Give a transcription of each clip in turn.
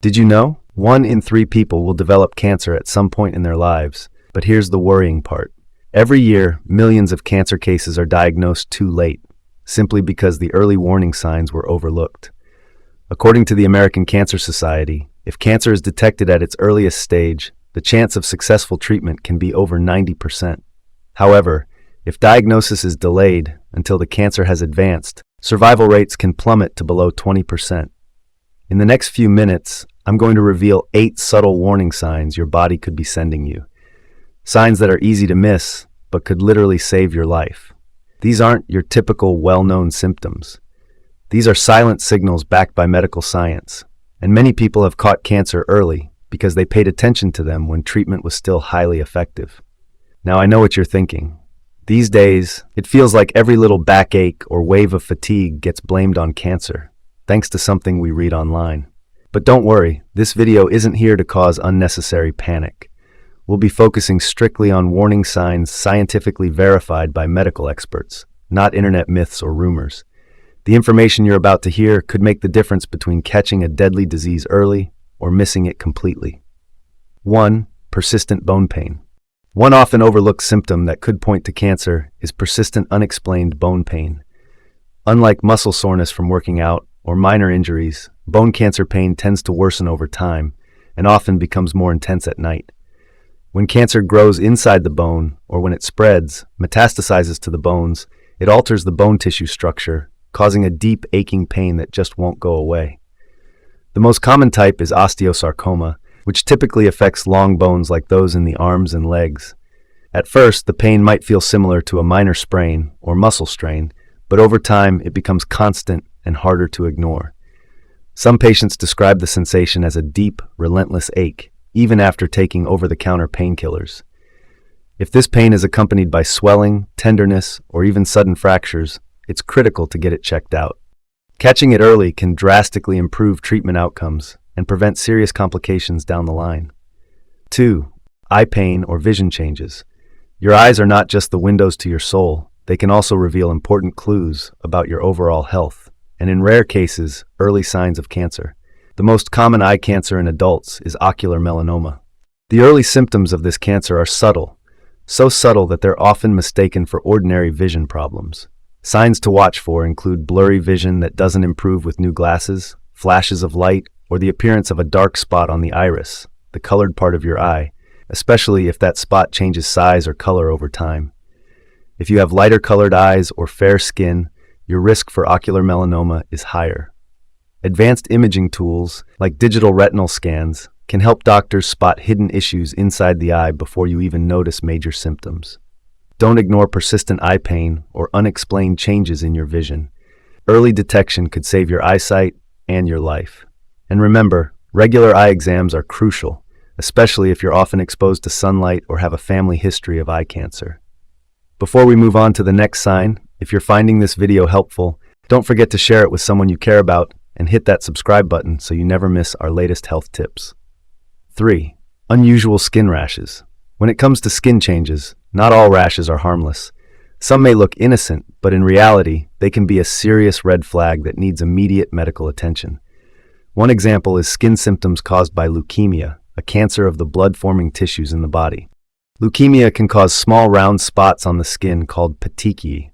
Did you know? 1 in 3 people will develop cancer at some point in their lives. But here's the worrying part. Every year, millions of cancer cases are diagnosed too late, simply because the early warning signs were overlooked. According to the American Cancer Society, if cancer is detected at its earliest stage, the chance of successful treatment can be over 90%. However, if diagnosis is delayed until the cancer has advanced, survival rates can plummet to below 20%. In the next few minutes, I'm going to reveal 8 subtle warning signs your body could be sending you. Signs that are easy to miss, but could literally save your life. These aren't your typical well-known symptoms. These are silent signals backed by medical science, and many people have caught cancer early because they paid attention to them when treatment was still highly effective. Now I know what you're thinking. These days, it feels like every little backache or wave of fatigue gets blamed on cancer, thanks to something we read online. But don't worry, this video isn't here to cause unnecessary panic. We'll be focusing strictly on warning signs scientifically verified by medical experts, not internet myths or rumors. The information you're about to hear could make the difference between catching a deadly disease early or missing it completely. 1. Persistent bone pain. One often overlooked symptom that could point to cancer is persistent unexplained bone pain. Unlike muscle soreness from working out or minor injuries, bone cancer pain tends to worsen over time and often becomes more intense at night. When cancer grows inside the bone, or when it spreads, metastasizes to the bones, it alters the bone tissue structure, causing a deep aching pain that just won't go away. The most common type is osteosarcoma, which typically affects long bones like those in the arms and legs. At first, the pain might feel similar to a minor sprain or muscle strain, but over time it becomes constant and harder to ignore. Some patients describe the sensation as a deep, relentless ache, even after taking over-the-counter painkillers. If this pain is accompanied by swelling, tenderness, or even sudden fractures, it's critical to get it checked out. Catching it early can drastically improve treatment outcomes and prevent serious complications down the line. 2. Eye pain or vision changes. Your eyes are not just the windows to your soul, they can also reveal important clues about your overall health, and in rare cases, early signs of cancer. The most common eye cancer in adults is ocular melanoma. The early symptoms of this cancer are subtle, so subtle that they're often mistaken for ordinary vision problems. Signs to watch for include blurry vision that doesn't improve with new glasses, flashes of light, or the appearance of a dark spot on the iris, the colored part of your eye, especially if that spot changes size or color over time. If you have lighter colored eyes or fair skin, your risk for ocular melanoma is higher. Advanced imaging tools, like digital retinal scans, can help doctors spot hidden issues inside the eye before you even notice major symptoms. Don't ignore persistent eye pain or unexplained changes in your vision. Early detection could save your eyesight and your life. And remember, regular eye exams are crucial, especially if you're often exposed to sunlight or have a family history of eye cancer. Before we move on to the next sign, if you're finding this video helpful, don't forget to share it with someone you care about and hit that subscribe button so you never miss our latest health tips. 3. Unusual skin rashes. When it comes to skin changes, not all rashes are harmless. Some may look innocent, but in reality, they can be a serious red flag that needs immediate medical attention. One example is skin symptoms caused by leukemia, a cancer of the blood-forming tissues in the body. Leukemia can cause small round spots on the skin called petechiae.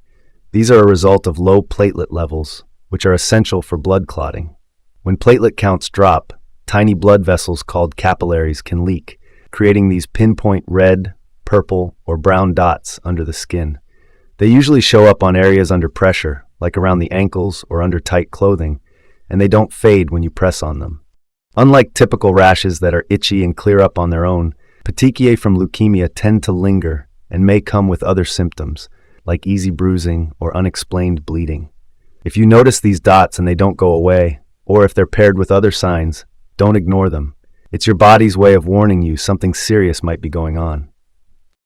These are a result of low platelet levels, which are essential for blood clotting. When platelet counts drop, tiny blood vessels called capillaries can leak, creating these pinpoint red, purple, or brown dots under the skin. They usually show up on areas under pressure, like around the ankles or under tight clothing, and they don't fade when you press on them. Unlike typical rashes that are itchy and clear up on their own, petechiae from leukemia tend to linger and may come with other symptoms, like easy bruising or unexplained bleeding. If you notice these dots and they don't go away, or if they're paired with other signs, don't ignore them. It's your body's way of warning you something serious might be going on.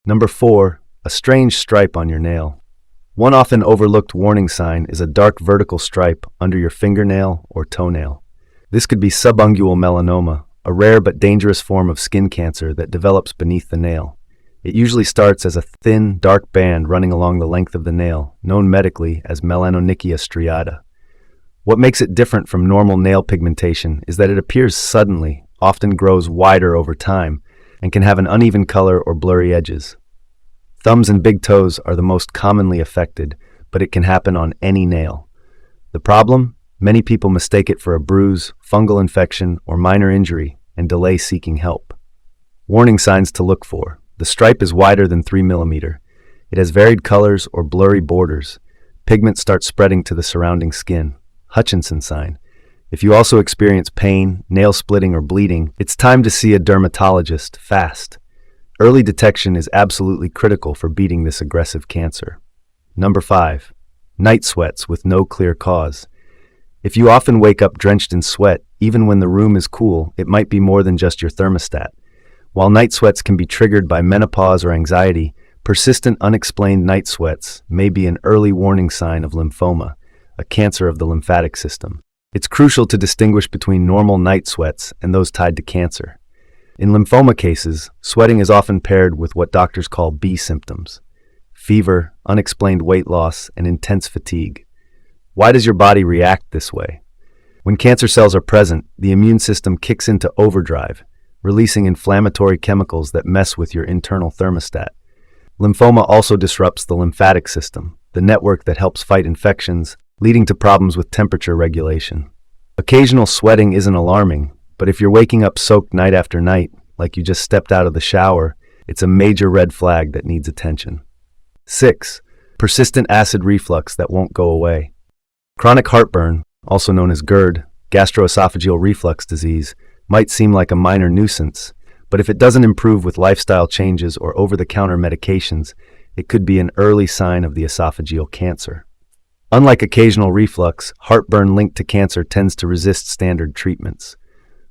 4. A strange stripe on your nail. One often overlooked warning sign is a dark vertical stripe under your fingernail or toenail. This could be subungual melanoma, a rare but dangerous form of skin cancer that develops beneath the nail. It usually starts as a thin, dark band running along the length of the nail, known medically as melanonychia striata. What makes it different from normal nail pigmentation is that it appears suddenly, often grows wider over time, and can have an uneven color or blurry edges. Thumbs and big toes are the most commonly affected, but it can happen on any nail. The problem? Many people mistake it for a bruise, fungal infection, or minor injury and delay seeking help. Warning signs to look for. The stripe is wider than 3 mm. It has varied colors or blurry borders. Pigment starts spreading to the surrounding skin. Hutchinson sign. If you also experience pain, nail splitting, or bleeding, it's time to see a dermatologist fast. Early detection is absolutely critical for beating this aggressive cancer. Number 5. Night sweats with no clear cause. If you often wake up drenched in sweat, even when the room is cool, it might be more than just your thermostat. While night sweats can be triggered by menopause or anxiety, persistent unexplained night sweats may be an early warning sign of lymphoma, a cancer of the lymphatic system. It's crucial to distinguish between normal night sweats and those tied to cancer. In lymphoma cases, sweating is often paired with what doctors call B symptoms: fever, unexplained weight loss, and intense fatigue. Why does your body react this way? When cancer cells are present, the immune system kicks into overdrive, releasing inflammatory chemicals that mess with your internal thermostat. Lymphoma also disrupts the lymphatic system, the network that helps fight infections, leading to problems with temperature regulation. Occasional sweating isn't alarming, but if you're waking up soaked night after night, like you just stepped out of the shower, it's a major red flag that needs attention. 6. Persistent acid reflux that won't go away. Chronic heartburn, also known as GERD, gastroesophageal reflux disease, might seem like a minor nuisance, but if it doesn't improve with lifestyle changes or over-the-counter medications, it could be an early sign of the esophageal cancer. Unlike occasional reflux, heartburn linked to cancer tends to resist standard treatments.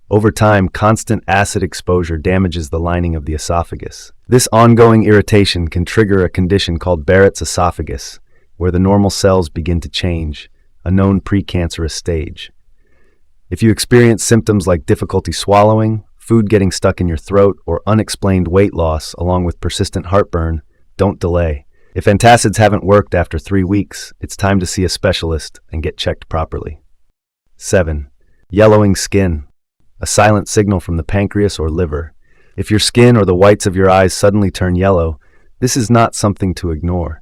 Over time, constant acid exposure damages the lining of the esophagus. This ongoing irritation can trigger a condition called Barrett's esophagus, where the normal cells begin to change, a known precancerous stage. If you experience symptoms like difficulty swallowing, food getting stuck in your throat, or unexplained weight loss along with persistent heartburn, don't delay. If antacids haven't worked after 3 weeks, it's time to see a specialist and get checked properly. 7. Yellowing skin, a silent signal from the pancreas or liver. If your skin or the whites of your eyes suddenly turn yellow, this is not something to ignore.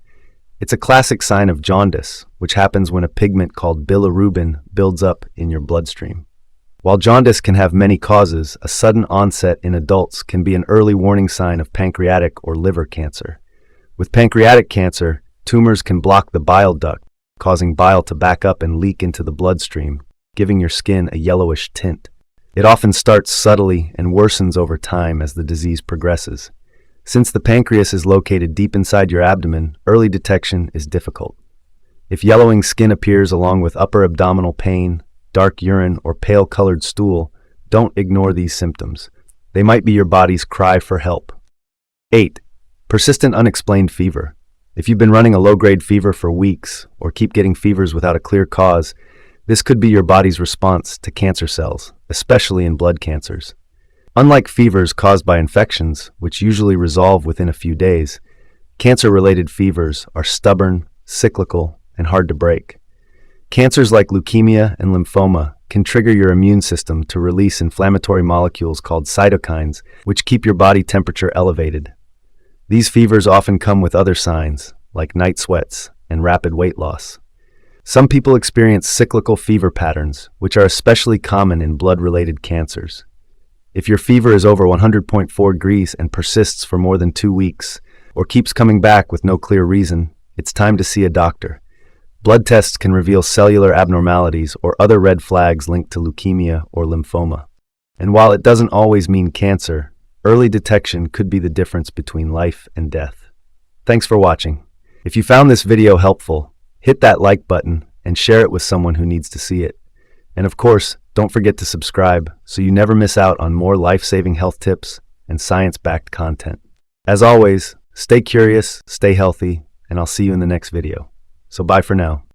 It's a classic sign of jaundice, which happens when a pigment called bilirubin builds up in your bloodstream. While jaundice can have many causes, a sudden onset in adults can be an early warning sign of pancreatic or liver cancer. With pancreatic cancer, tumors can block the bile duct, causing bile to back up and leak into the bloodstream, giving your skin a yellowish tint. It often starts subtly and worsens over time as the disease progresses. Since the pancreas is located deep inside your abdomen, early detection is difficult. If yellowing skin appears along with upper abdominal pain, dark urine, or pale-colored stool, don't ignore these symptoms. They might be your body's cry for help. 8. Persistent unexplained fever. If you've been running a low-grade fever for weeks or keep getting fevers without a clear cause, this could be your body's response to cancer cells, especially in blood cancers. Unlike fevers caused by infections, which usually resolve within a few days, cancer-related fevers are stubborn, cyclical, and hard to break. Cancers like leukemia and lymphoma can trigger your immune system to release inflammatory molecules called cytokines, which keep your body temperature elevated. These fevers often come with other signs, like night sweats and rapid weight loss. Some people experience cyclical fever patterns, which are especially common in blood-related cancers. If your fever is over 100.4 degrees and persists for more than 2 weeks, or keeps coming back with no clear reason, it's time to see a doctor. Blood tests can reveal cellular abnormalities or other red flags linked to leukemia or lymphoma. And while it doesn't always mean cancer, early detection could be the difference between life and death. Thanks for watching. If you found this video helpful, hit that like button and share it with someone who needs to see it. And of course, don't forget to subscribe so you never miss out on more life-saving health tips and science-backed content. As always, stay curious, stay healthy, and I'll see you in the next video. So bye for now.